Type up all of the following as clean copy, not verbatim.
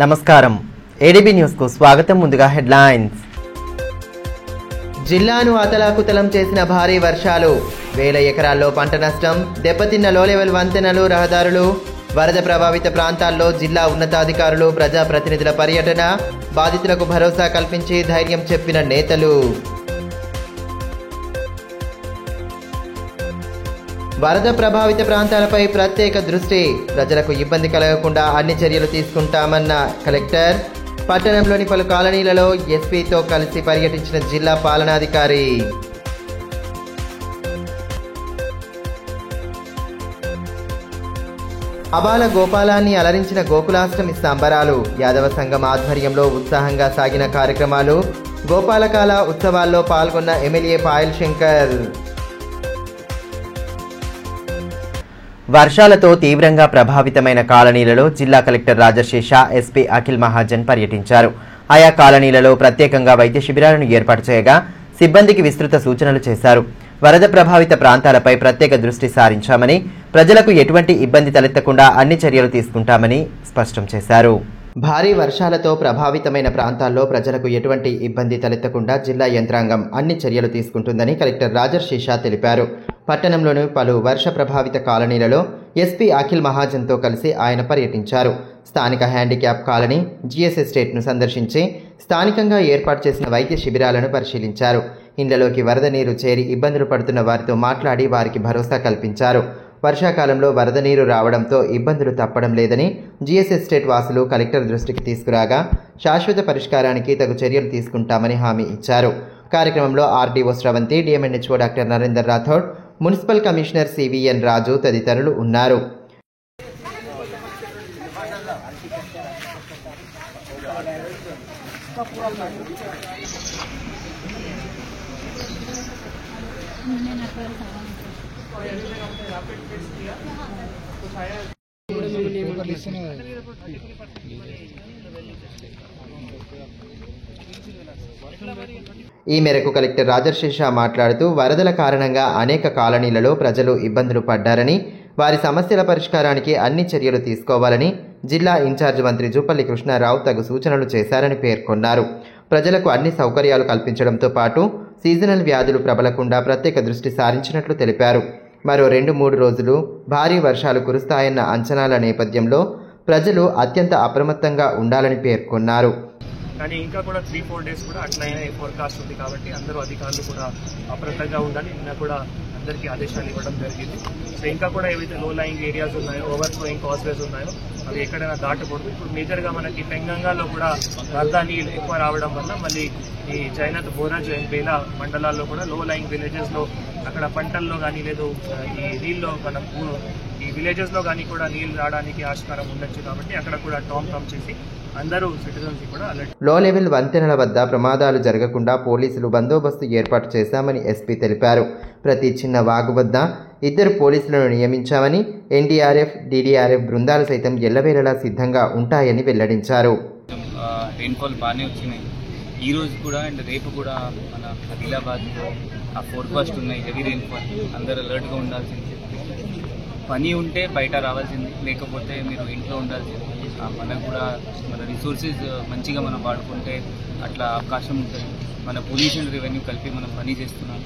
నమస్కారం ADB news కు స్వాగతం. ముందుగా హెడ్లైన్స్. జిల్లాను అతలాకుతలం చేసిన భారీ వర్షాలు, వేల ఎకరాల్లో పంట నష్టం, దెబ్బతిన్న లో లెవెల్ వంతెనలు, రహదారులు, వరద ప్రభావిత ప్రాంతాల్లో జిల్లా ఉన్నతాధికారులు, ప్రజాప్రతినిధుల పర్యటన, బాధితులకు భరోసా కల్పించి ధైర్యం చెప్పిన నేతలు. వరద ప్రభావిత ప్రాంతాలపై ప్రత్యేక దృష్టి, ప్రజలకు ఇబ్బంది కలగకుండా అన్ని చర్యలు తీసుకుంటామన్న కలెక్టర్. పట్టణంలోని పలు కాలనీలలో ఎస్పీతో కలిసి పర్యటించిన జిల్లా పాలనాధికారి. అబాల గోపాలాన్ని అలరించిన గోకులాష్టమి సంబరాలు, యాదవ సంఘం ఆధ్వర్యంలో ఉత్సాహంగా సాగిన కార్యక్రమాలు, గోపాలకాల ఉత్సవాల్లో పాల్గొన్న ఎమ్మెల్యే పాయల్ శంకర్. వర్షాలతో తీవ్రంగా ప్రభావితమైన కాలనీలలో జిల్లా కలెక్టర్ రాజశేష, ఎస్పీ అఖిల్ మహాజన్ పర్యటించారు. ఆయా కాలనీలలో ప్రత్యేకంగా వైద్య శిబిరాలను ఏర్పాటు చేయగా సిబ్బందికి విస్తృత సూచనలు చేశారు. వరద ప్రభావిత ప్రాంతాలపై ప్రత్యేక దృష్టి సారించామని, ప్రజలకు ఎటువంటి ఇబ్బంది తలెత్తకుండా అన్ని చర్యలు తీసుకుంటామని స్పష్టం చేశారు. భారీ వర్షాలతో ప్రభావితమైన ప్రాంతాల్లో ప్రజలకు ఎటువంటి ఇబ్బంది తలెత్తకుండా జిల్లా యంత్రాంగం అన్ని చర్యలు తీసుకుంటుందని కలెక్టర్ రాజశేష తెలిపారు. పట్టణంలోని పలు వర్ష ప్రభావిత కాలనీలలో ఎస్పీ అఖిల్ మహాజన్తో కలిసి ఆయన పర్యటించారు. స్థానిక హ్యాండిక్యాప్ కాలనీ, జిఎస్ ఎస్టేట్ను సందర్శించి స్థానికంగా ఏర్పాటు చేసిన వైద్య శిబిరాలను పరిశీలించారు. ఇండ్లలోకి వరద నీరు చేరి ఇబ్బందులు పడుతున్న వారితో మాట్లాడి వారికి భరోసా కల్పించారు. వర్షాకాలంలో వరద నీరు రావడంతో ఇబ్బందులు తప్పడం లేదని జిఎస్ ఎస్టేట్ వాసులు కలెక్టర్ దృష్టికి తీసుకురాగా శాశ్వత పరిష్కారానికి తగు చర్యలు తీసుకుంటామని హామీ ఇచ్చారు. కార్యక్రమంలో RDO Sravanthi, DMHO doctor Narender Rathod, municipal commissioner CVN Raju తదితరులు ఉన్నారు. ఈ మేరకు కలెక్టర్ రాజశేష మాట్లాడుతూ వరదల కారణంగా అనేక కాలనీలలో ప్రజలు ఇబ్బందులు పడ్డారని, వారి సమస్యల పరిష్కారానికి అన్ని చర్యలు తీసుకోవాలని జిల్లా ఇన్ఛార్జ్ మంత్రి జూపల్లి కృష్ణారావు తగు సూచనలు చేశారని పేర్కొన్నారు. ప్రజలకు అన్ని సౌకర్యాలు కల్పించడంతో పాటు సీజనల్ వ్యాధులు ప్రబలకుండా ప్రత్యేక దృష్టి సారించినట్లు తెలిపారు. మరో 2-3 రోజులు భారీ వర్షాలు కురుస్తాయన్న అంచనాల నేపథ్యంలో ప్రజలు అత్యంత అప్రమత్తంగా ఉండాలని పేర్కొన్నారు. కానీ ఇంకా కూడా 3-4 డేస్ కూడా అట్లయినా ఫోర్కాస్ట్ ఉంది కాబట్టి అందరూ అధికారులు కూడా అప్రమత్తంగా ఉండాలి. నిన్న కూడా అందరికీ ఆదేశాలు ఇవ్వడం జరిగింది. సో ఇంకా కూడా ఏవైతే లో లయింగ్ ఏరియాస్ ఉన్నాయో, ఓవర్ ఫ్లోయింగ్ కాస్వేస్ ఉన్నాయో అవి ఎక్కడైనా దాటకూడదు. ఇప్పుడు మేజర్గా మనకి పెంగంగాలో కూడా వరద నీళ్ళు ఎక్కువ రావడం వల్ల మళ్ళీ ఈ జైనత్, బోరాజ్, బేలా మండలాల్లో కూడా లో లయింగ్ విలేజెస్లో అక్కడ పంటల్లో కానీ లేదు ఈ నీళ్ళలో మనం ఈ విలేజెస్లో కానీ కూడా నీళ్ళు రావడానికి ఆస్కారం ఉండొచ్చు. కాబట్టి అక్కడ కూడా టామ్ చేసి అందరూ సిటిజన్స్ కూడా అలర్ట్. లో లెవెల్ వంతెనల వద్ద ప్రమాదాలు జరగకుండా పోలీసులు బందోబస్తు ఏర్పాటు చేశామని ఎస్పీ తెలిపారు. ప్రతి చిన్న వాగు వద్ద 2 పోలీసులను నియమించామని, ఎన్డీఆర్ఎఫ్, డీడీఆర్ఎఫ్ బృందాలు సైతం ఎల్లవేళలా సిద్ధంగా ఉంటాయని వెల్లడించారు. రెయిన్ఫాల్ బాగానే వచ్చినాయి. ఈ రోజు కూడా అండ్ రేపు కూడా మన ఆదిలాబాద్లో ఆ ఫోర్కాస్ట్ ఉన్నాయి హెవీ రెయిన్ఫాల్. అందరూ అలర్ట్గా ఉండాల్సింది. పని ఉంటే బయట రావాల్సింది, లేకపోతే మీరు ఇంట్లో ఉండాల్సింది. మనకు కూడా మన రిసోర్సెస్ మంచిగా మనం వాడుకుంటే అట్లా అవకాశం ఉంటుంది. మన పొల్యూషన్, రెవెన్యూ కలిపి మనం పని చేస్తున్నాం.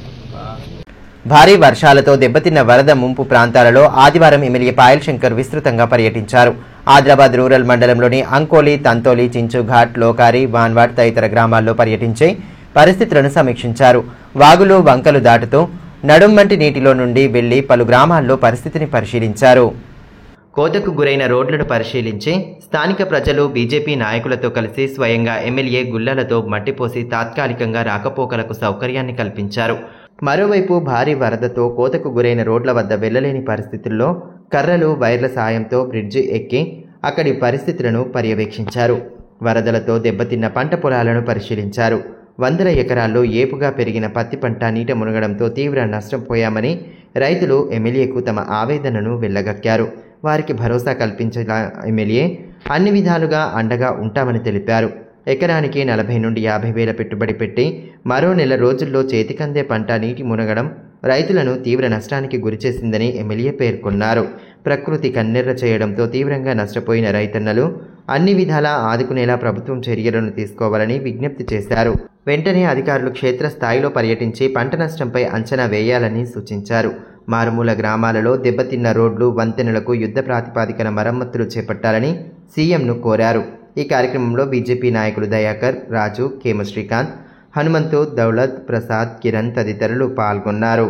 భారీ వర్షాలతో దెబ్బతిన్న వరద ముంపు ప్రాంతాలలో ఆదివారం ఎమ్మెల్యే పాయల్ శంకర్ విస్తృతంగా పర్యటించారు. ఆదిలాబాద్ రూరల్ మండలంలోని అంకోలి, తంతోలి, చించుఘాట్, లోకారి, వాన్వాడ్ తదితర గ్రామాల్లో పర్యటించి పరిస్థితులను సమీక్షించారు. వాగులు, వంకలు దాటుతూ నడుంమంటి నీటిలో నుండి వెళ్లి పలు గ్రామాల్లో పరిస్థితిని పరిశీలించారు. కోతకు గురైన రోడ్లను పరిశీలించి స్థానిక ప్రజలు, బీజేపీ నాయకులతో కలిసి స్వయంగా ఎమ్మెల్యే గుళ్లలతో మట్టిపోసి తాత్కాలికంగా రాకపోకలకు సౌకర్యాన్ని కల్పించారు. మరోవైపు భారీ వరదతో కోతకు గురైన రోడ్ల వద్ద వెళ్లలేని పరిస్థితుల్లో కర్రలు, వైర్ల సాయంతో బ్రిడ్జి ఎక్కి అక్కడి పరిస్థితులను పర్యవేక్షించారు. వరదలతో దెబ్బతిన్న పంట పొలాలను పరిశీలించారు. 100 ఎకరాల్లో ఏపుగా పెరిగిన పత్తి పంట నీట మునగడంతో తీవ్ర నష్టపోయామని రైతులు ఎమ్మెల్యేకు తమ ఆవేదనను వెళ్లగక్కారు. వారికి భరోసా కల్పించిన ఎమ్మెల్యే అన్ని విధాలుగా అండగా ఉంటామని తెలిపారు. ఎకరానికి 40 నుండి 50 వేల పెట్టుబడి పెట్టి మరో నెల రోజుల్లో చేతికందే పంట నీటి మునగడం రైతులను తీవ్ర నష్టానికి గురిచేసిందని ఎమ్మెల్యే పేర్కొన్నారు. ప్రకృతి కన్నెర్ర చేయడంతో తీవ్రంగా నష్టపోయిన రైతన్నలు అన్ని విధాలా ఆదుకునేలా ప్రభుత్వం చర్యలను తీసుకోవాలని విజ్ఞప్తి చేశారు. వెంటనే అధికారులు క్షేత్రస్థాయిలో పర్యటించి పంట నష్టంపై అంచనా వేయాలని సూచించారు. మారుమూల గ్రామాలలో దెబ్బతిన్న రోడ్లు, వంతెనలకు యుద్ధ ప్రాతిపాదికన మరమ్మతులు చేపట్టాలని సీఎంను కోరారు. ఈ కార్యక్రమంలో బీజేపీ నాయకులు దయాకర్, రాజు, కేమ శ్రీకాంత్, హనుమంతు, దౌలత్, ప్రసాద్, కిరణ్ తదితరులు పాల్గొన్నారు.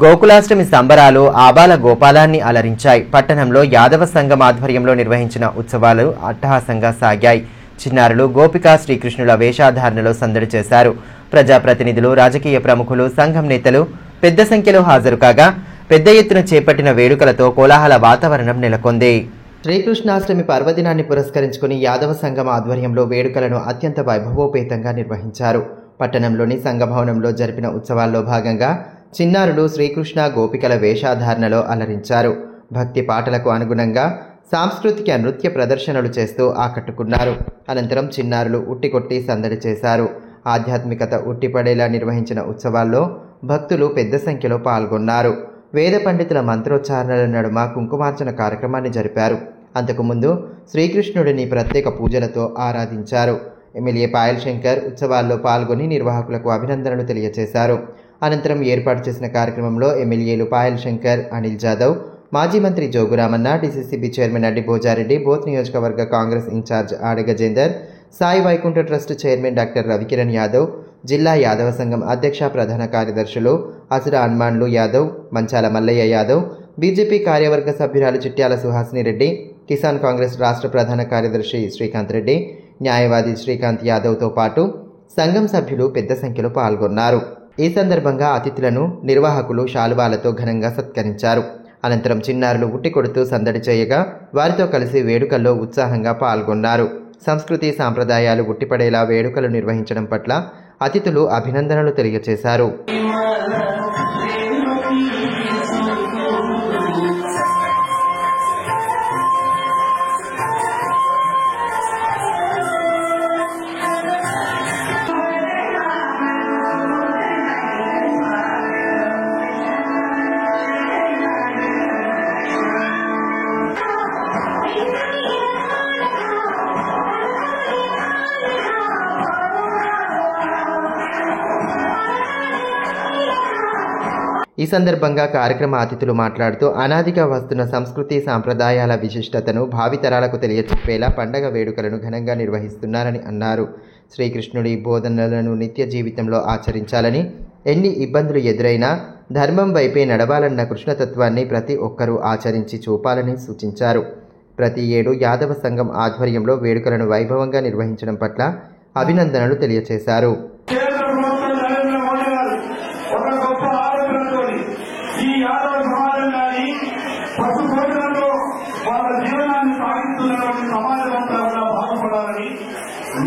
గోకులాష్టమి సంబరాలు ఆబాల గోపాలాన్ని అలరించాయి. పట్టణంలో యాదవ సంఘం ఆధ్వర్యంలో నిర్వహించిన ఉత్సవాలు అట్టహాసంగా సాగాయి. చిన్నారులు గోపికా శ్రీకృష్ణుల వేషధారణలో సందడి చేశారు. ప్రజాప్రతినిధులు, రాజకీయ ప్రముఖులు, సంఘం నేతలు పెద్ద సంఖ్యలో హాజరు కాగా పెద్ద ఎత్తున చేపట్టిన వేడుకలతో కోలాహల వాతావరణం నెలకొంది. శ్రీకృష్ణాష్టమి పర్వదినాన్ని పురస్కరించుకుని యాదవ సంఘం ఆధ్వర్యంలో వేడుకలను అత్యంత వైభవోపేతంగా నిర్వహించారు. పట్టణంలోని సంఘభవనంలో జరిపిన ఉత్సవాల్లో భాగంగా చిన్నారులు శ్రీకృష్ణ గోపికల వేషధారణలో అలరించారు. భక్తి పాటలకు అనుగుణంగా సాంస్కృతిక నృత్య ప్రదర్శనలు చేస్తూ ఆకట్టుకున్నారు. అనంతరం చిన్నారులు ఉట్టికొట్టి సందడి చేశారు. ఆధ్యాత్మికత ఉట్టిపడేలా నిర్వహించిన ఉత్సవాల్లో భక్తులు పెద్ద సంఖ్యలో పాల్గొన్నారు. వేద పండితుల మంత్రోచ్చారణల నడుమ కుంకుమార్చన కార్యక్రమాన్ని జరిపారు. అంతకుముందు శ్రీకృష్ణుడిని ప్రత్యేక పూజలతో ఆరాధించారు. ఎమ్మెల్యే పాయల్ శంకర్ ఉత్సవాల్లో పాల్గొని నిర్వాహకులకు అభినందనలు తెలియజేశారు. అనంతరం ఏర్పాటు చేసిన కార్యక్రమంలో ఎమ్మెల్యేలు పాయల్ శంకర్, అనిల్ జాదవ్, మాజీ మంత్రి జోగురామన్న, డీసీసీబీ చైర్మన్ అడ్డి భోజారెడ్డి, బోత్ నియోజకవర్గ Congress incharge Ada Gajender, Sai Vaikunta trust chairman doctor Ravikiran Yadav, జిల్లా యాదవ సంఘం అధ్యక్ష ప్రధాన కార్యదర్శులు అసుర హనుమాన్లు యాదవ్, మంచాల మల్లయ్య యాదవ్, బీజేపీ కార్యవర్గ సభ్యురాలు చిట్యాల సుహాసిని రెడ్డి, కిసాన్ కాంగ్రెస్ రాష్ట్ర ప్రధాన కార్యదర్శి శ్రీకాంత్ రెడ్డి, న్యాయవాది శ్రీకాంత్ యాదవ్తో పాటు సంఘం సభ్యులు పెద్ద సంఖ్యలో పాల్గొన్నారు. ఈ సందర్భంగా అతిథులను నిర్వాహకులు శాలువాలతో ఘనంగా సత్కరించారు. అనంతరం చిన్నారులు ఉట్టి కొడుతూ సందడి చేయగా వారితో కలిసి వేడుకల్లో ఉత్సాహంగా పాల్గొన్నారు. సంస్కృతి సాంప్రదాయాలు ఉట్టిపడేలా వేడుకలు నిర్వహించడం పట్ల అతిథులు అభినందనలు తెలియజేశారు. ఈ సందర్భంగా కార్యక్రమ అతిథులు మాట్లాడుతూ అనాదిగా వస్తున్న సంస్కృతి సాంప్రదాయాల విశిష్టతను భావితరాలకు తెలియచెప్పేలా పండగ వేడుకలను ఘనంగా నిర్వహిస్తున్నారని అన్నారు. శ్రీకృష్ణుడి బోధనలను నిత్య జీవితంలో ఆచరించాలని, ఎన్ని ఇబ్బందులు ఎదురైనా ధర్మం వైపే నడవాలన్న కృష్ణతత్వాన్ని ప్రతి ఒక్కరూ ఆచరించి చూపాలని సూచించారు. ప్రతి ఏడు యాదవ సంఘం ఆధ్వర్యంలో వేడుకలను వైభవంగా నిర్వహించడం పట్ల అభినందనలు తెలియజేశారు.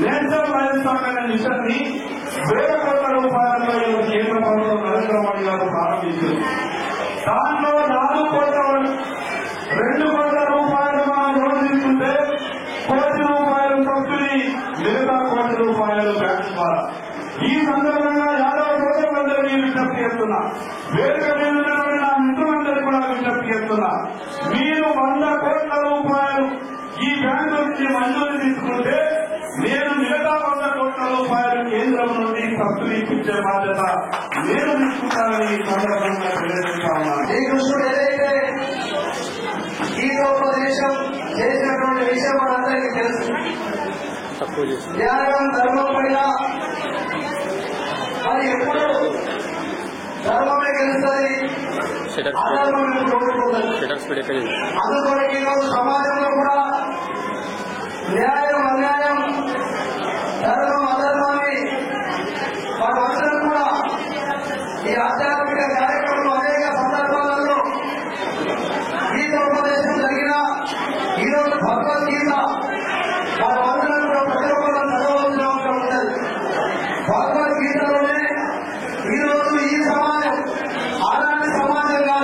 నేషనల్ వైఎస్ అనే మిషన్ని 1,000 కోట్ల రూపాయలతో కేంద్ర ప్రభుత్వం నరేంద్ర మోడీ గారు ప్రారంభించారు. దాంట్లో 2 కోట్ల రూపాయలు మనం లోన్ తీసుకుంటే 1 కోటి రూపాయలు సబ్సిడీ, మిగతా 1 కోటి రూపాయలు బ్యాంకు ద్వారా. ఈ సందర్భంగా యాదవ సోదరులందరినీ విజ్ఞప్తి చేస్తున్నా, వేదిక మీద ఉన్నటువంటి నా మిత్రులందరికీ కూడా విజ్ఞప్తి చేస్తున్నా, మీరు 100 కోట్ల రూపాయలు ఈ బ్యాంకు నుంచి మంజూరు తీసుకుంటే నేను మిగతా 100 కోట్ల రూపాయలు కేంద్రం నుండి సబ్సిడీ ఇచ్చే బాధ్యత నేను తీసుకుంటానని ఈ సందర్భంగా తెలియజేస్తా ఉన్నాను. శ్రీకృష్ణుడు ఏదైతే గీతోపదేశం చేసినటువంటి విషయం మనందరికీ తెలుసు. న్యాయం, ధర్మం పైన అది ఎప్పుడు ధర్మమే గెలుస్తుంది, అధర్మం ఓడిపోతుంది. అందుకని ఈరోజు సమాజంలో కూడా న్యాయం, అన్యాయం, ధర్మం, అధర్మాన్ని మనమందరం కూడా ఈ ఆధ్యాత్మిక కార్యక్రమంలో అనేక సందర్భాలలో గీతోపదేశం జరిగిన ఈరోజు భగవద్గీత మనమందరం కూడా ప్రతి ఒక్కరు చదవవలసిన అవసరం ఉన్నది. భగవద్గీతలోనే ఈరోజు ఈ సమాజం అలాంటి సమాజంగా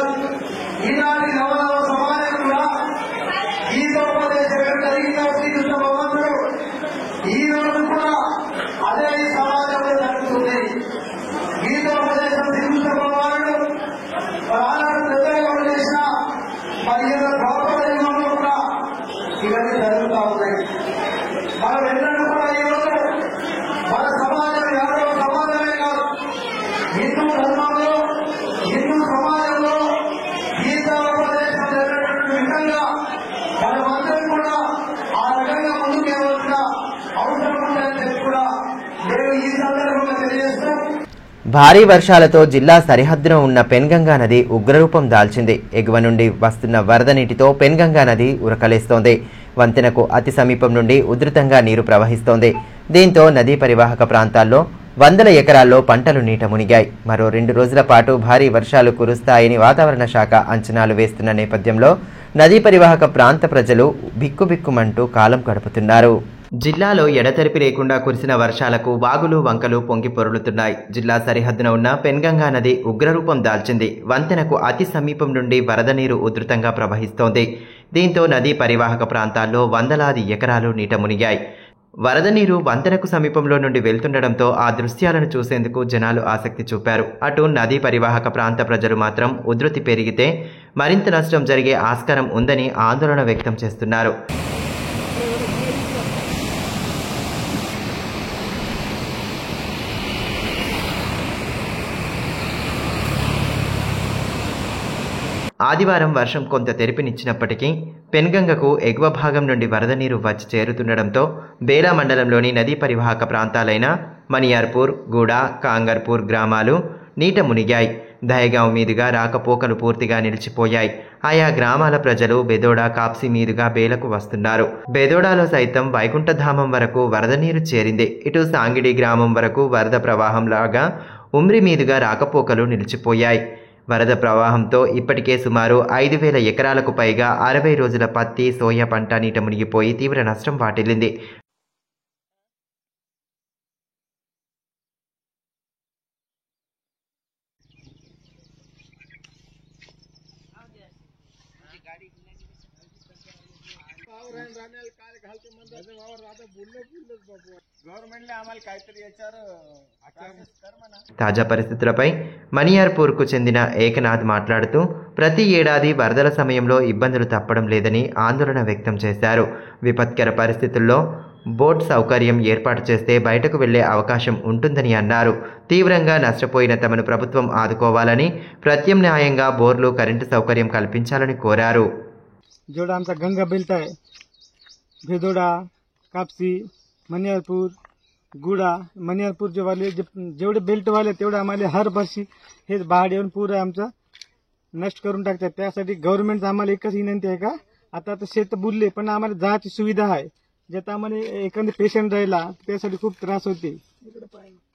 జరుగుతూ ఉన్నాయి. మనం ఎన్నడూ కూడా ఈరోజు మన సమాజం యాదవ సమాజమే కాదు, హిందూ ధర్మంలో హిందూ సమాజంలో గీతాపదేశం జరిగినటువంటి విధంగా మనమందరం కూడా ఆ రకంగా ముందుకు వెళ్ళవలసిన అవసరం ఉందని చెప్పి కూడా నేను ఈ సందర్భంగా తెలియజేస్తూ, భారీ వర్షాలతో జిల్లా సరిహద్దున ఉన్న పెన్గంగా నది ఉగ్రరూపం దాల్చింది. ఎగువ నుండి వస్తున్న వరద నీటితో పెన్గంగా నది ఉరకలేస్తోంది. వంతెనకు అతి సమీపం నుండి ఉధృతంగా నీరు ప్రవహిస్తోంది. దీంతో నదీ పరివాహక ప్రాంతాల్లో వందల ఎకరాల్లో పంటలు నీట మునిగాయి. మరో 2 రోజుల పాటు భారీ వర్షాలు కురుస్తాయని వాతావరణ శాఖ అంచనాలు వేస్తున్న నేపథ్యంలో నదీ పరివాహక ప్రాంత ప్రజలు బిక్కుబిక్కుమంటూ కాలం గడుపుతున్నారు. జిల్లాలో ఎడతెరిపి లేకుండా కురిసిన వర్షాలకు వాగులు వంకలు పొంగి పొరులుతున్నాయి. జిల్లా సరిహద్దున ఉన్న పెన్గంగా నది ఉగ్రరూపం దాల్చింది. వంతెనకు అతి సమీపం నుండి వరద నీరు ఉధృతంగా ప్రవహిస్తోంది. దీంతో నదీ పరివాహక ప్రాంతాల్లో వందలాది ఎకరాలు నీట మునిగాయి. వరద నీరు వంతెనకు సమీపంలో నుండి వెళ్తుండటంతో ఆ దృశ్యాలను చూసేందుకు జనాలు ఆసక్తి చూపారు. అటు నదీ పరివాహక ప్రాంత ప్రజలు మాత్రం ఉధృతి పెరిగితే మరింత నష్టం జరిగే ఆస్కారం ఉందని ఆందోళన వ్యక్తం చేస్తున్నారు. ఆదివారం వర్షం కొంత తెరిపినిచ్చినప్పటికీ పెన్గంగకు ఎగువ భాగం నుండి వరద నీరు వచ్చి చేరుతుండటంతో బేలా మండలంలోని నదీ పరివాహక ప్రాంతాలైన మనియార్పూర్, గూడ, కాంగర్పూర్ గ్రామాలు నీట మునిగాయి. దహేగావ్ మీదుగా రాకపోకలు పూర్తిగా నిలిచిపోయాయి. ఆయా గ్రామాల ప్రజలు బెదోడ, కాప్సి మీదుగా బేలకు వస్తున్నారు. బెదోడాలో సైతం వైకుంఠధామం వరకు వరద నీరు చేరింది. ఇటు సాంగిడి గ్రామం వరకు వరద ప్రవాహంలాగా ఉమ్రి మీదుగా రాకపోకలు నిలిచిపోయాయి. వరద ప్రవాహంతో ఇప్పటికే సుమారు 5,000 ఎకరాలకు పైగా 60 రోజుల పత్తి, సోయా పంట నీట మునిగిపోయి తీవ్ర నష్టం వాటిల్లింది. తాజా పరిస్థితులపై మనియార్పూర్కు చెందిన ఏకనాథ్ మాట్లాడుతూ ప్రతి ఏడాది వరదల సమయంలో ఇబ్బందులు తప్పడం లేదని ఆందోళన వ్యక్తం చేశారు. విపత్కర పరిస్థితుల్లో బోట్ సౌకర్యం ఏర్పాటు చేస్తే బయటకు వెళ్లే అవకాశం ఉంటుందని అన్నారు. తీవ్రంగా నష్టపోయిన తమను ప్రభుత్వం ఆదుకోవాలని, ప్రత్యామ్నాయంగా బోర్లు, కరెంటు సౌకర్యం కల్పించాలని కోరారు. जेवढा आमचा गंगा बेल्ट आहे, भेदोडा, कापसी, मनियारपूर, गुडा, मनियारपूर जेवढे बेल्टवाले तेवढे आम्हाला हर वर्षी हे बाढ येऊन पूर्ण आमचा नष्ट करून टाकतात. त्यासाठी गव्हर्नमेंट आम्हाला एकच विनंती आहे का, आता शेत बुडले पण आम्हाला जायची सुविधा आहे. ज्यात आम्हाला एखादे पेशंट राहिला त्यासाठी खूप त्रास होते.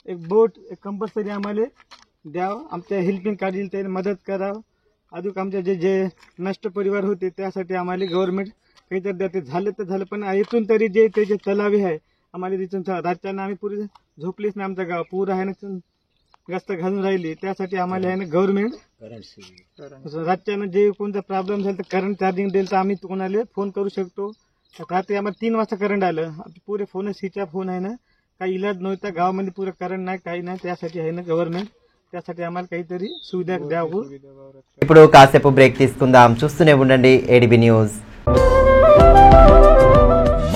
एक बोट कंपल्सरी आम्हाला द्यावं, आमच्या हेल्पिंग काढील त्याने मदत करावं. अजून आमचे जे नष्ट परिवार होते त्यासाठी आम्हाला गव्हर्नमेंट काहीतरी देते. झालं तर झालं, पण इथून तरी जे त्याचे तलावे आहे आम्हाला तिथून राज्यानं आम्ही पुरे झोपलीच ना, आमचं गाव पूर आहे ना गस्त घालून राहिली. त्यासाठी आम्हाला आहे ना गव्हर्नमेंट राज्यानं जे कोणता प्रॉब्लेम झाला तर करंट चार्जिंग देईल तर आम्ही कोणाला फोन करू शकतो. रात्री आम्हाला 3 वाजता करंट आलं, पुरे फोन स्विच ऑफ फोन आहे ना, काही इलाज नव्हता गावामध्ये, पुरं करंट नाही काही नाही. त्यासाठी आहे ना गव्हर्नमेंट त्यासाठी आम्हाला काहीतरी सुविधा द्यावं. ఇప్పుడు కాసేపు బ్రేక్ తీసుకుందాం. చూస్తూనే ఉండండి ADB news.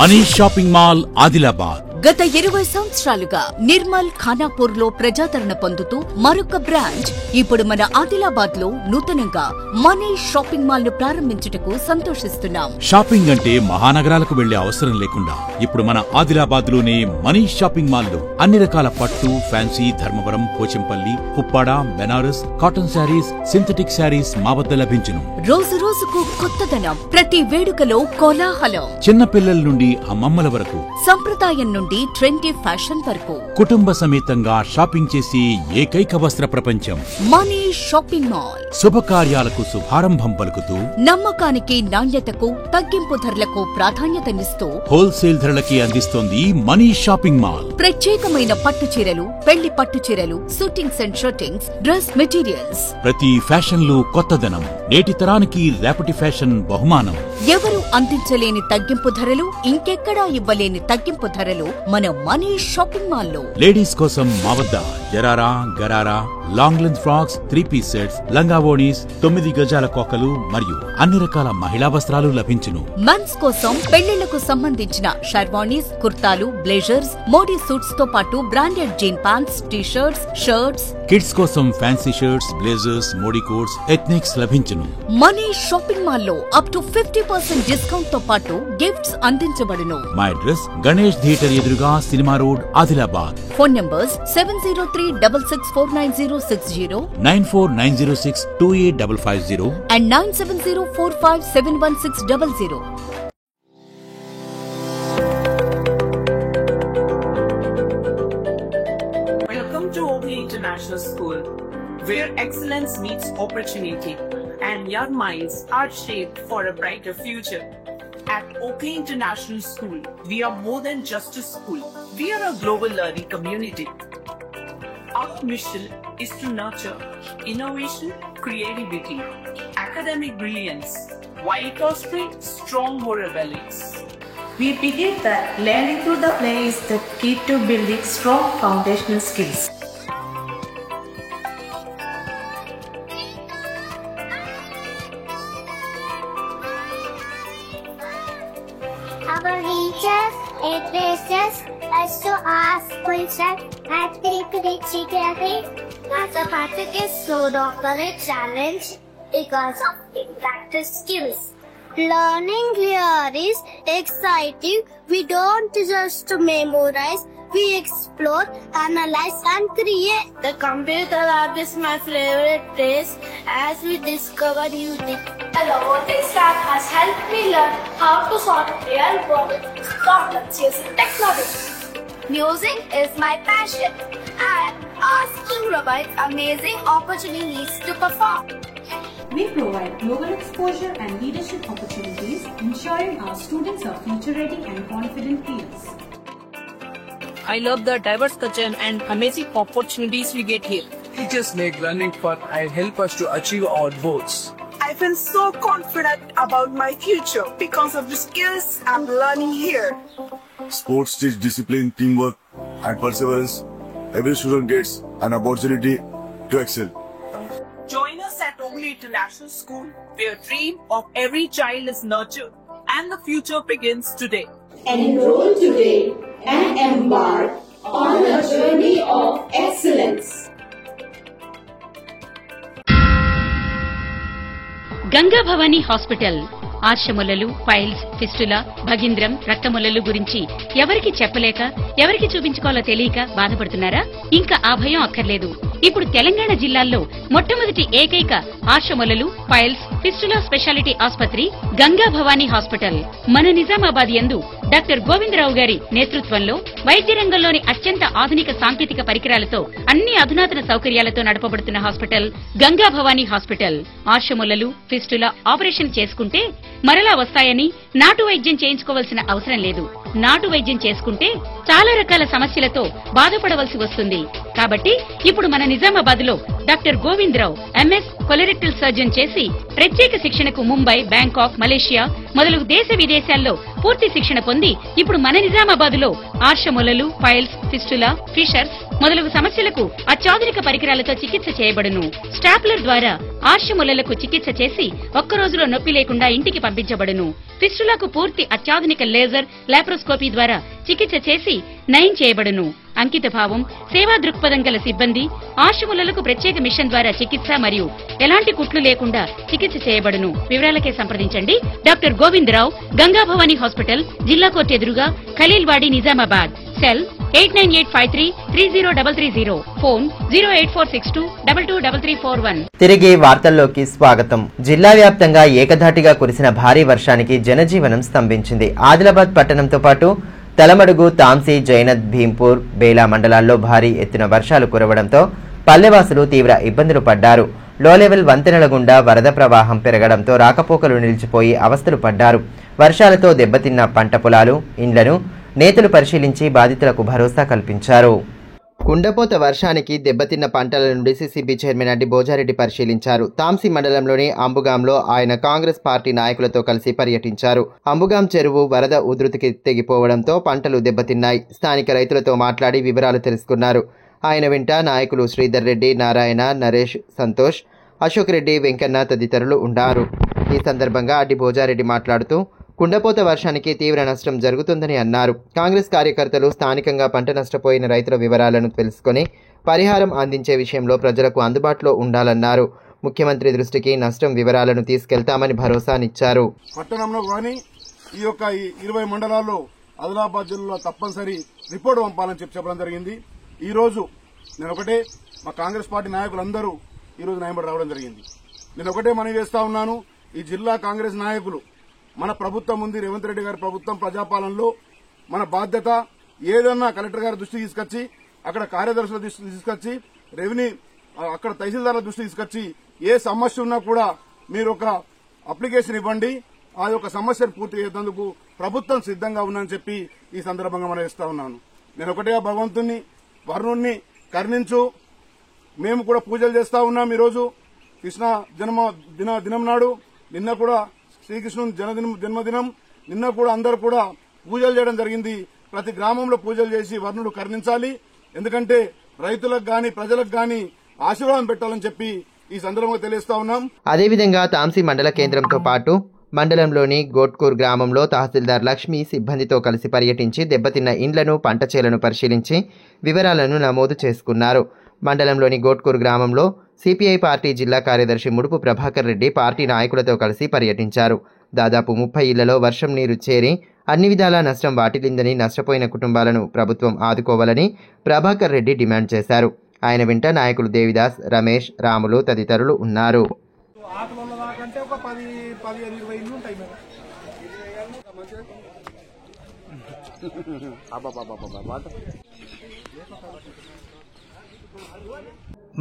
Manish shopping mall Adilabad గత 20 సంవత్సరాలుగా నిర్మల్, ఖానాపూర్ లో ప్రజాదరణ పొందుతూ మరొక బ్రాంచ్ ఇప్పుడు మన ఆదిలాబాద్ లో నూతనంగా మనీష్ షాపింగ్ మాల్ ను ప్రారంభించుటకు సంతోషిస్తున్నాం. షాపింగ్ అంటే మహానగరాలకు వెళ్లే అవసరం లేకుండా ఇప్పుడు మన ఆదిలాబాద్ లోనే మనీష్ షాపింగ్ మాల్ లో అన్ని రకాల పట్టు, ఫ్యాన్సీ, ధర్మవరం, పోచంపల్లి, పుప్పాడ, Banaras, cotton sarees, synthetic sarees మా వద్ద లభించును. రోజు రోజుకు కొత్తదనం, ప్రతి వేడుకలో కోలాహలం. చిన్న పిల్లల నుండి అమ్మమ్మల వరకు, సంప్రదాయం నుండి ట్రెండీ ఫ్యాషన్ వరకు కుటుంబ సమేతంగా షాపింగ్ చేసి ఏకైక వస్త్ర ప్రపంచం మనీష్ షాపింగ్ మాల్. శుభకార్యాలకు శుభారంభం పలుకుతూ, నమ్మకానికి, నాణ్యతకు, తగ్గింపు ధరలకు ప్రాధాన్యతనిస్తూ హోల్సేల్ ధరలకి అందిస్తోంది మనీష్ షాపింగ్ మాల్. ప్రత్యేకమైన పట్టు చీరలు, పెళ్లి పట్టు చీరలు, shootings and shirtings, dress materials, ప్రతి ఫ్యాషన్ లో కొత్తదనం, నేటి తరానికి రేపటి ఫ్యాషన్ బహుమానం. ఎవరు అందించలేని తగ్గింపు ధరలు, ఇంకెక్కడా ఇవ్వలేని తగ్గింపు ధరలు మన మనీష్ షాపింగ్ మాల్ లో. లేడీస్ కోసం మా వద్ద జరారా, gharara, long length frocks, 3-piece sets, లంగావోణీస్, 9 గజాల కోకలు మరియు అన్ని రకాల మహిళా వస్త్రాలు లభించును. మెన్స్ కోసం పెళ్లిళ్లకు సంబంధించిన షర్వానీస్, కుర్తాలు, బ్లేజర్స్, మోడీ సూట్స్ తో పాటు branded jean pants, T-shirts, shirts. Kids కోసం fancy shirts, blazers, Modi coats, ethnics లభించును. మనీ షాపింగ్ మాల్ లో అప్ టు 50% డిస్కౌంట్ తో పాటు గిఫ్ట్స్ అందించబడును. మా అడ్రస్ గణేష్ థియేటర్ ఎదురుగా, cinema road, Adilabad. Phone numbers 7036649060, 9490628550 and 9704571600. Welcome to Oakley International School, where excellence meets opportunity and young minds are shaped for a brighter future. At Oakley International School, we are more than just a school. We are a global learning community. Our mission is to nurture innovation, creativity, academic brilliance, while fostering strong moral values. We believe that learning through the play is the key to building strong foundational skills. Our teachers encourage us to ask questions and think critically. As a practice is so often a challenge because of practice skills. Learning here is exciting. We don't just memorize, we explore, analyze and create. The computer lab is my favorite place as we discover new things. The robotics lab has helped me learn how to solve real world problems using technology. Music is my passion and our school provides amazing opportunities to perform. We provide global exposure and leadership opportunities, ensuring our students are future-ready and confident peers. I love the diverse culture and amazing opportunities we get here. Teachers make learning fun and help us to achieve our goals. I feel so confident about my future because of the skills I'm learning here. Sports teach discipline, teamwork, and perseverance. Every student gets an opportunity to excel. Join us at Oakley International School, where dream of every child is nurtured and the future begins today. Enroll today and embark on a journey of excellence. Ganga Bhavani hospital ఆశ్రమలలు, piles, fistula, భగింద్రం, రక్తములలు గురించి ఎవరికి చెప్పలేక, ఎవరికి చూపించుకోవాలో తెలియక బాధపడుతున్నారా? ఇంకా ఆ భయం అక్కర్లేదు. ఇప్పుడు తెలంగాణ జిల్లాల్లో మొట్టమొదటి ఏకైక ఆశ్రమలలు, పైల్స్, ఫిస్టులా స్పెషాలిటీ ఆసుపత్రి గంగా భవానీ హాస్పిటల్ మన నిజామాబాద్ యందు డాక్టర్ గోవిందరావు గారి నేతృత్వంలో వైద్య రంగంలోని అత్యంత ఆధునిక సాంకేతిక పరికరాలతో అన్ని అధునాతన సౌకర్యాలతో నడపబడుతున్న హాస్పిటల్ గంగా భవానీ హాస్పిటల్. ఆశ్రమలలు, ఫిస్టులా ఆపరేషన్ చేసుకుంటే మరలా వస్తాయని నాటు వైద్యం చేయించుకోవాల్సిన అవసరం లేదు. నాటు వైద్యం చేసుకుంటే చాలా రకాల సమస్యలతో బాధపడవలసి వస్తుంది. కాబట్టి ఇప్పుడు మన నిజామాబాద్ లో doctor Govindarao MS colorectal surgeon చేసి ప్రత్యేక శిక్షణకు ముంబై, బ్యాంకాక్, మలేషియా మొదలగు దేశ విదేశాల్లో పూర్తి శిక్షణ పొంది ఇప్పుడు మన నిజామాబాద్ లో ఆర్షమొలలు, పైల్స్, ఫిస్టులా, ఫిషర్స్ మొదలగు సమస్యలకు అత్యాధునిక పరికరాలతో చికిత్స చేయబడును. స్టాప్లర్ ద్వారా ఆర్షమొలలకు చికిత్స చేసి ఒక్క రోజులో నొప్పి లేకుండా ఇంటికి పంపించబడును. ఫిస్టులకు పూర్తి అత్యాధునిక లేజర్, లాప్రోస్కోపీ ద్వారా చికిత్స చేసి నయం చేయబడును. అంకిత భావం, సేవా దృక్పథం గల సిబ్బంది, ఆశ్రములకు ప్రత్యేక మిషన్ ద్వారా చికిత్స మరియు ఎలాంటి కుట్లు లేకుండా చికిత్స చేయబడును. వివరాలకే సంప్రదించండి డాక్టర్ గోవిందరావు, గంగా భవానీ హాస్పిటల్, జిల్లా కోర్టు ఎదురుగా, ఖలీల్వాడి, నిజామాబాద్. Cell 8985330330, phone 08462223341. తిరిగి వార్తల్లోకి స్వాగతం. జిల్లా వ్యాప్తంగా ఏకధాటిగా కురిసిన భారీ వర్షానికి జనజీవనం స్తంభించింది. ఆదిలాబాద్ పట్టణంతో పాటు తలమడుగు, తాంసీ, జైనత్, భీంపూర్, బేలా మండలాల్లో భారీ ఎత్తున వర్షాలు కురవడంతో పల్లెవాసులు తీవ్ర ఇబ్బందులు పడ్డారు. లో లెవెల్ వంతెనల గుండా వరద ప్రవాహం పెరగడంతో రాకపోకలు నిలిచిపోయి అవస్థలు పడ్డారు. వర్షాలతో దెబ్బతిన్న పంట పొలాలు, ఇండ్లను నేతలు పరిశీలించి బాధితులకు భరోసా కల్పించారు. కుండపోత వర్షానికి దెబ్బతిన్న పంటలను డీసీసీబీ చైర్మన్ అడ్డి భోజారెడ్డి పరిశీలించారు. తాంసీ మండలంలోని అంబుగాంలో ఆయన కాంగ్రెస్ పార్టీ నాయకులతో కలిసి పర్యటించారు. అంబుగాం చెరువు వరద ఉధృతికి తెగిపోవడంతో పంటలు దెబ్బతిన్నాయి. స్థానిక రైతులతో మాట్లాడి వివరాలు తెలుసుకున్నారు. ఆయన వెంట నాయకులు శ్రీధర్ రెడ్డి, నారాయణ, నరేష్, సంతోష్, అశోక్ రెడ్డి, వెంకన్న తదితరులు ఉన్నారు. ఈ సందర్భంగా అడ్డి భోజారెడ్డి మాట్లాడుతూ కుండపోత వర్షానికి తీవ్ర నష్టం జరుగుతుందని అన్నారు. కాంగ్రెస్ కార్యకర్తలు స్థానికంగా పంట నష్టపోయిన రైతుల వివరాలను తెలుసుకొని పరిహారం అందించే విషయంలో ప్రజలకు అందుబాటులో ఉండాలన్నారు. ముఖ్యమంత్రి దృష్టికి నష్టం వివరాలను తీసుకెళ్తామని భరోసానిచ్చారు. పట్టణంలో కానీ ఈ యొక్క 20 మండలాల్లో ఆదిలాబాద్ జిల్లాలో తప్పనిసరి రిపోర్ట్ పంపాలని చెప్పడం జరిగింది. ఈ రోజు నేను ఒకటే మా కాంగ్రెస్ పార్టీ నాయకులందరూ ఈ రోజు నాయబడి రావడం జరిగింది. నేను ఒకటే మనవి చేస్తా ఉన్నాను, ఈ జిల్లా కాంగ్రెస్ నాయకులు మన ప్రభుత్వం ఉంది, రేవంత్ రెడ్డి గారి ప్రభుత్వం ప్రజాపాలనలో మన బాధ్యత ఏదన్నా కలెక్టర్ గారి దృష్టికి తీసుకొచ్చి, అక్కడ కార్యదర్శుల దృష్టికి తీసుకొచ్చి, రెవెన్యూ అక్కడ తహసీల్దార్ల దృష్టికి తీసుకొచ్చి ఏ సమస్య ఉన్నా కూడా మీరు ఒక అప్లికేషన్ ఇవ్వండి, ఆ యొక్క సమస్యను పూర్తి చేసేందుకు ప్రభుత్వం సిద్ధంగా ఉందని చెప్పి ఈ సందర్భంగా మనం ఇస్తా ఉన్నాను. నేను ఒకటే భగవంతుణ్ణి వరుణుణ్ణి కరుణించు, మేము కూడా పూజలు చేస్తా ఉన్నాం. ఈరోజు కృష్ణ దినం నాడు, నిన్న కూడా శ్రీకృష్ణుని జన్మదినం, నిన్న కూడా అందరూ కూడా పూజలు చేయడం జరిగింది. ప్రతి గ్రామంలో పూజలు చేసి వరుణుడు కరుణించాలి, ఎందుకంటే రైతులకు గాని ప్రజలకు గాని ఆశీర్వాదం పెట్టాలని చెప్పి ఈ సందర్భంగా తెలియజేస్తా ఉన్నాం. అదేవిధంగా తాంసీ మండల కేంద్రంతో పాటు మండలంలోని గోట్కూర్ గ్రామంలో తహసీల్దార్ లక్ష్మి సిబ్బందితో కలిసి పర్యటించి దెబ్బతిన్న ఇండ్లను, పంట చేలను పరిశీలించి వివరాలను నమోదు చేసుకున్నారు. మండలంలోని గోట్కూర్ గ్రామంలో సిపిఐ పార్టీ జిల్లా కార్యదర్శి ముడుపు ప్రభాకర్ రెడ్డి పార్టీ నాయకులతో కలిసి పర్యటించారు. దాదాపు 30 ఇళ్లలో వర్షం నీరు చేరి అన్ని విధాలా నష్టం వాటిల్లిందని, నష్టపోయిన కుటుంబాలను ప్రభుత్వం ఆదుకోవాలని ప్రభాకర్ రెడ్డి డిమాండ్ చేశారు. ఆయన వెంట నాయకులు దేవిదాస్, రమేష్, రాములు తదితరులు ఉన్నారు.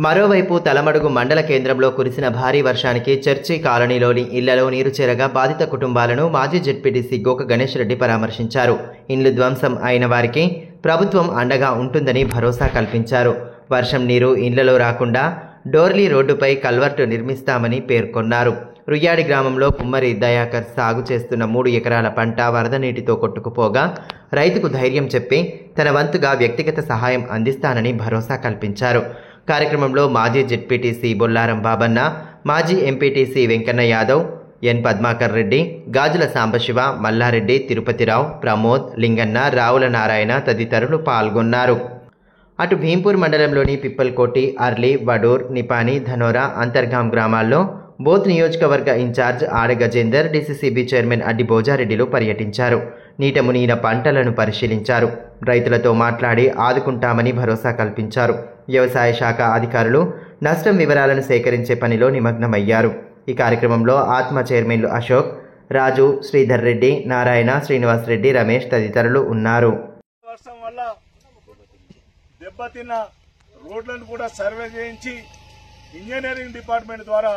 మరోవైపు తలమడుగు మండల కేంద్రంలో కురిసిన భారీ వర్షానికి చర్చి కాలనీలోని ఇళ్లలో నీరు చేరగా బాధిత కుటుంబాలను మాజీ జెడ్పీటీసీ గోక గణేష్ రెడ్డి పరామర్శించారు. ఇండ్లు ధ్వంసం అయిన వారికి ప్రభుత్వం అండగా ఉంటుందని భరోసా కల్పించారు. వర్షం నీరు ఇండ్లలో రాకుండా డోర్లీ రోడ్డుపై కల్వర్టు నిర్మిస్తామని పేర్కొన్నారు. రుయ్యాడి గ్రామంలో కుమ్మరి దయాకర్ సాగు చేస్తున్న 3 ఎకరాల పంట వరద నీటితో కొట్టుకుపోగా రైతుకు ధైర్యం చెప్పి తన వంతుగా వ్యక్తిగత సహాయం అందిస్తానని భరోసా కల్పించారు. కార్యక్రమంలో మాజీ జెడ్పీటీసీ బొల్లారం బాబన్న, మాజీ ఎంపీటీసీ వెంకన్న యాదవ్, ఎన్ పద్మాకర్ రెడ్డి, గాజుల సాంబశివ, మల్లారెడ్డి, తిరుపతిరావు, ప్రమోద్, లింగన్న, రావుల నారాయణ తదితరులు పాల్గొన్నారు. అటు భీంపూర్ మండలంలోని పిప్పల్కోటి, అర్లి, వడూర్, నిపాని, ధనోరా, అంతర్గాం గ్రామాల్లో బోత్ నియోజకవర్గ incharge Ada Gajender, DCCB chairman అడ్డి భోజారెడ్డిలు పర్యటించారు. నీట మునిగిన పంటలను పరిశీలించారు. రైతులతో మాట్లాడి ఆదుకుంటామని భరోసా కల్పించారు. వ్యవసాయ శాఖ అధికారులు నష్టం వివరాలను సేకరించే పనిలో నిమగ్నమయ్యారు. ఈ కార్యక్రమంలో ఆత్మ చైర్మన్లు అశోక్, రాజు, శ్రీధర్ రెడ్డి, నారాయణ, శ్రీనివాస్ రెడ్డి, రమేష్ తదితరులు ఉన్నారు. వర్షం వల్ల దెబ్బతిన్న రోడ్లను కూడా సర్వే చేయించి ఇంజనీరింగ్ డిపార్ట్మెంట్ ద్వారా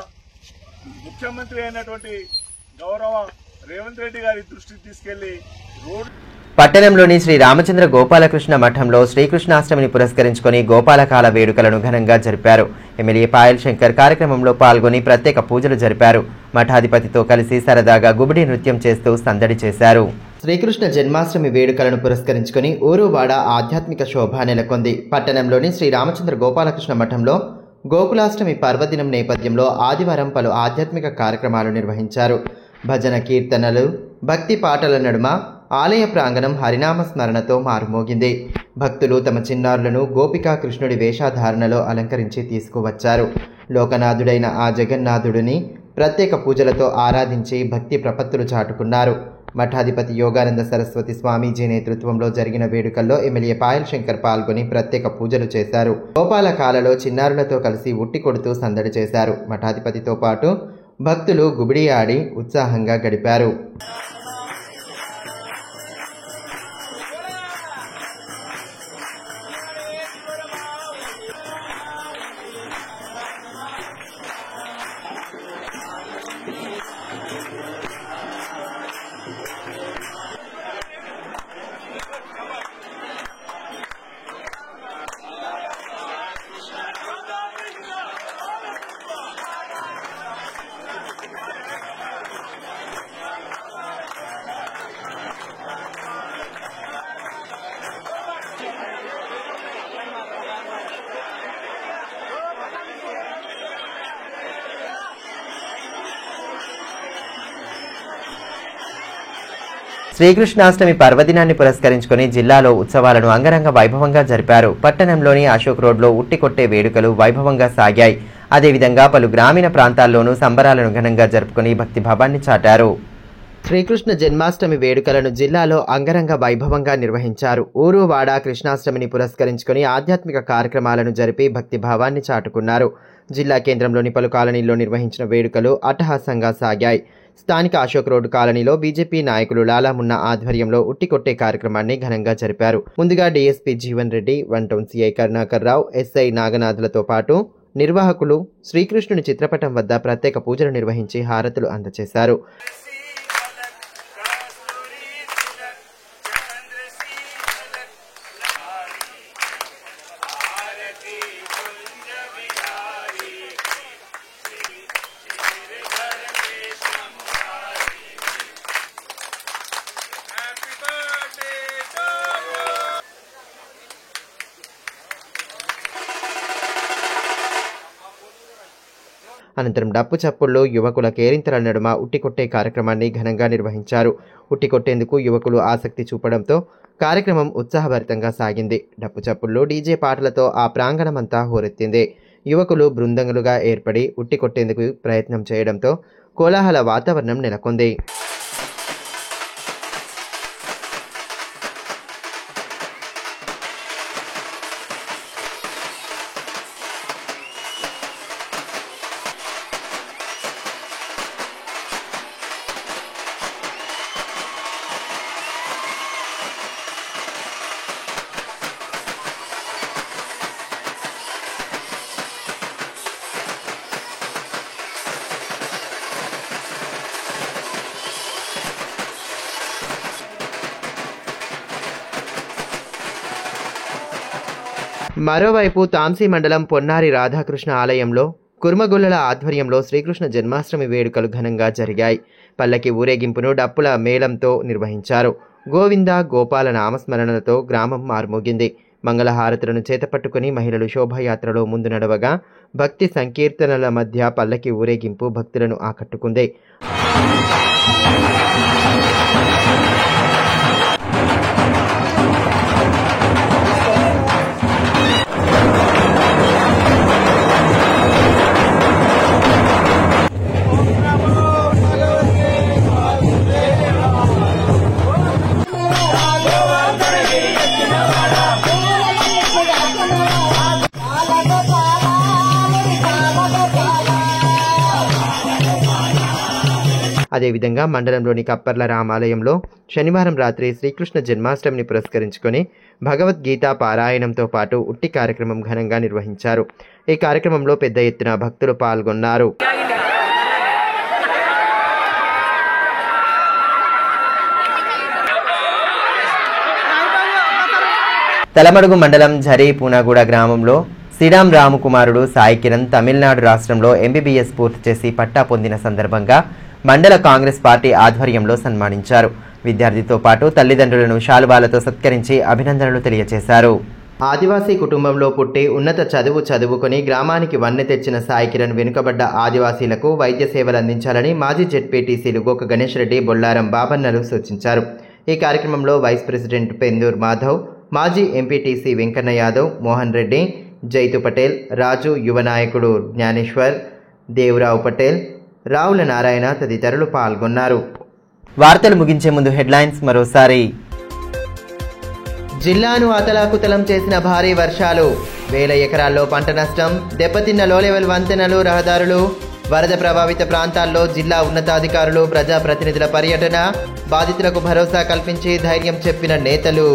ముఖ్యమంత్రి అయినటువంటి గౌరవ రేవంత్ రెడ్డి గారి దృష్టికి తీసుకెళ్లి రోడ్ పట్టణంలోని శ్రీ రామచంద్ర గోపాలకృష్ణ మఠంలో శ్రీకృష్ణాష్టమిని పురస్కరించుకొని గోపాలకాల వేడుకలను ఘనంగా జరిపారు. ఎమ్మెల్యే పాయల్ శంకర్ కార్యక్రమంలో పాల్గొని ప్రత్యేక పూజలు జరిపారు. మఠాధిపతితో కలిసి సరదాగా గుబిడి నృత్యం చేస్తూ సందడి చేశారు. శ్రీకృష్ణ జన్మాష్టమి వేడుకలను పురస్కరించుకొని ఊరువాడ ఆధ్యాత్మిక శోభ నెలకొంది. పట్టణంలోని శ్రీ రామచంద్ర గోపాలకృష్ణ మఠంలో గోకులాష్టమి పర్వదినం నేపథ్యంలో ఆదివారం పలు ఆధ్యాత్మిక కార్యక్రమాలు నిర్వహించారు. భజన, కీర్తనలు, భక్తి పాటల నడుమ ఆలయ ప్రాంగణం హరినామ స్మరణతో మారుమోగింది. భక్తులు తమ చిన్నారులను గోపికా కృష్ణుడి వేషధారణలో అలంకరించి తీసుకువచ్చారు. లోకనాథుడైన ఆ జగన్నాథుడిని ప్రత్యేక పూజలతో ఆరాధించి భక్తి ప్రపత్తులు చాటుకున్నారు. మఠాధిపతి యోగానంద సరస్వతి స్వామీజీ నేతృత్వంలో జరిగిన వేడుకల్లో ఎమ్మెల్యే పాయల్ శంకర్ పాల్గొని ప్రత్యేక పూజలు చేశారు. గోపాలకాలలో చిన్నారులతో కలిసి ఉట్టి కొడుతూ సందడి చేశారు. మఠాధిపతితో పాటు భక్తులు గుబిడి ఆడి ఉత్సాహంగా గడిపారు. శ్రీకృష్ణాష్టమి పర్వదినాన్ని పురస్కరించుకుని జిల్లాలో ఉత్సవాలను అంగరంగ వైభవంగా జరిపారు. పట్టణంలోని అశోక్ రోడ్లో ఉట్టికొట్టే వేడుకలు వైభవంగా సాగాయి. అదేవిధంగా పలు గ్రామీణ ప్రాంతాల్లోనూ సంబరాలను ఘనంగా జరుపుకుని భక్తిభావాన్ని చాటారు. శ్రీకృష్ణ జన్మాష్టమి వేడుకలను జిల్లాలో అంగరంగ వైభవంగా నిర్వహించారు. ఊరు వాడ కృష్ణాష్టమిని పురస్కరించుకుని ఆధ్యాత్మిక కార్యక్రమాలను జరిపి భక్తిభావాన్ని చాటుకున్నారు. జిల్లా కేంద్రంలోని పలు కాలనీల్లో నిర్వహించిన వేడుకలు అట్టహాసంగా సాగాయి. స్థానిక అశోక్ రోడ్డు కాలనీలో బీజేపీ నాయకులు లాలామున్నా ఆధ్వర్యంలో ఉట్టికొట్టే కార్యక్రమాన్ని ఘనంగా జరిపారు. ముందుగా DSP Jeevan Reddy, one town CI Karunakar Rao, SI నాగనాథులతో పాటు నిర్వాహకులు శ్రీకృష్ణుని చిత్రపటం వద్ద ప్రత్యేక పూజలు నిర్వహించి హారతులు అందజేశారు. అనంతరం డప్పు చప్పుల్లో యువకుల కేరింతల నడుమ ఉట్టికొట్టే కార్యక్రమాన్ని ఘనంగా నిర్వహించారు. ఉట్టికొట్టేందుకు యువకులు ఆసక్తి చూపడంతో కార్యక్రమం ఉత్సాహభరితంగా సాగింది. డప్పు చప్పుల్లో డీజే పాటలతో ఆ ప్రాంగణమంతా హోరెత్తింది. యువకులు బృందంలుగా ఏర్పడి ఉట్టికొట్టేందుకు ప్రయత్నం చేయడంతో కోలాహల వాతావరణం నెలకొంది. మరోవైపు తాంసీ మండలం పొన్నారి రాధాకృష్ణ ఆలయంలో కుర్మగొల్లల ఆధ్వర్యంలో శ్రీకృష్ణ జన్మాష్టమి వేడుకలు ఘనంగా జరిగాయి. పల్లకి ఊరేగింపును డప్పుల మేళంతో నిర్వహించారు. గోవింద గోపాల నామస్మరణలతో గ్రామం మారుమోగింది. మంగళహారతులను చేతపట్టుకుని మహిళలు శోభాయాత్రలో ముందు నడవగా భక్తి సంకీర్తనల మధ్య పల్లకి ఊరేగింపు భక్తులను ఆకట్టుకుంది. అదేవిధంగా మండలంలోని కప్పర్ల రామాలయంలో శనివారం రాత్రి శ్రీకృష్ణ జన్మాష్టమిని పురస్కరించుకొని భగవద్గీత పారాయణంతో పాటు ఉట్టి కార్యక్రమం ఘనంగా నిర్వహించారు. ఈ కార్యక్రమంలో పెద్ద ఎత్తున భక్తులు పాల్గొన్నారు. తలమడుగు మండలం ఝరీ పూనాగూడ గ్రామంలో శ్రీరామ్ రాము కుమారుడు సాయి కిరణ్ తమిళనాడు రాష్ట్రంలో ఎంబీబీఎస్ పూర్తి చేసి పట్టా పొందిన సందర్భంగా మండల కాంగ్రెస్ పార్టీ ఆధ్వర్యంలో సన్మానించారు. విద్యార్థితో పాటు తల్లిదండ్రులను శాలువాలతో సత్కరించి అభినందనలు తెలియజేశారు. ఆదివాసీ కుటుంబంలో పుట్టి ఉన్నత చదువుకొని గ్రామానికి వన్నె తెచ్చిన సాయి కిరణ్ వెనుకబడ్డ ఆదివాసీలకు వైద్య సేవలు అందించాలని మాజీ జెడ్పీటీసీలు గోక గణేష్ రెడ్డి, బొల్లారం బాబన్నలు సూచించారు. ఈ కార్యక్రమంలో వైస్ ప్రెసిడెంట్ పెందూర్ మాధవ్, మాజీ ఎంపీటీసీ వెంకన్న యాదవ్, మోహన్ రెడ్డి, జైతు పటేల్, రాజు, యువ నాయకుడు జ్ఞానేశ్వర్, దేవరావు పటేల్, రావుల నారాయణ తదితరులు పాల్గొన్నారు. వార్తలు ముగించే ముందు హెడ్లైన్స్ మరోసారి. జిల్లాను అతలాకుతలం చేసిన భారీ వర్షాలు, 1000 ఎకరాల్లో పంట నష్టం, దెబ్బతిన్న లో లెవెల్ వంతెనలు, రహదారులు, వరద ప్రభావిత ప్రాంతాల్లో జిల్లా ఉన్నతాధికారులు, ప్రజాప్రతినిధుల పర్యటన, బాధితులకు భరోసా కల్పించి ధైర్యం చెప్పిన నేతలు.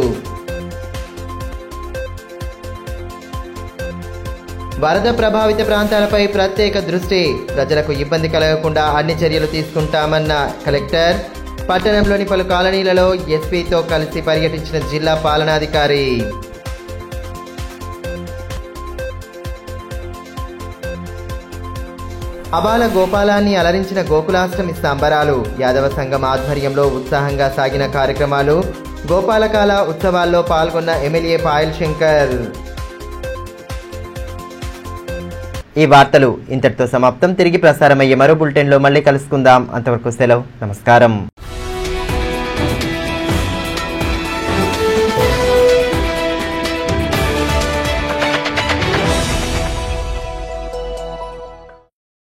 వరద ప్రభావిత ప్రాంతాలపై ప్రత్యేక దృష్టి, ప్రజలకు ఇబ్బంది కలగకుండా అన్ని చర్యలు తీసుకుంటామన్న కలెక్టర్. పట్టణంలోని పలు కాలనీలలో ఎస్పీతో కలిసి పర్యటించిన జిల్లా పాలనాధికారి. అబాల గోపాలాన్ని అలరించిన గోకులాష్టమి సంబరాలు, యాదవ సంఘం ఆధ్వర్యంలో ఉత్సాహంగా సాగిన కార్యక్రమాలు, గోపాలకాల ఉత్సవాల్లో పాల్గొన్న ఎమ్మెల్యే పాయల్ శంకర్. ఈ వార్తలు ఇంతటితో సమాప్తం. తిరిగి ప్రసారమయ్యే మరో బులెటిన్లో మళ్ళీ కలుసుకుందాం. అంతవరకు సెలవు. నమస్కారం.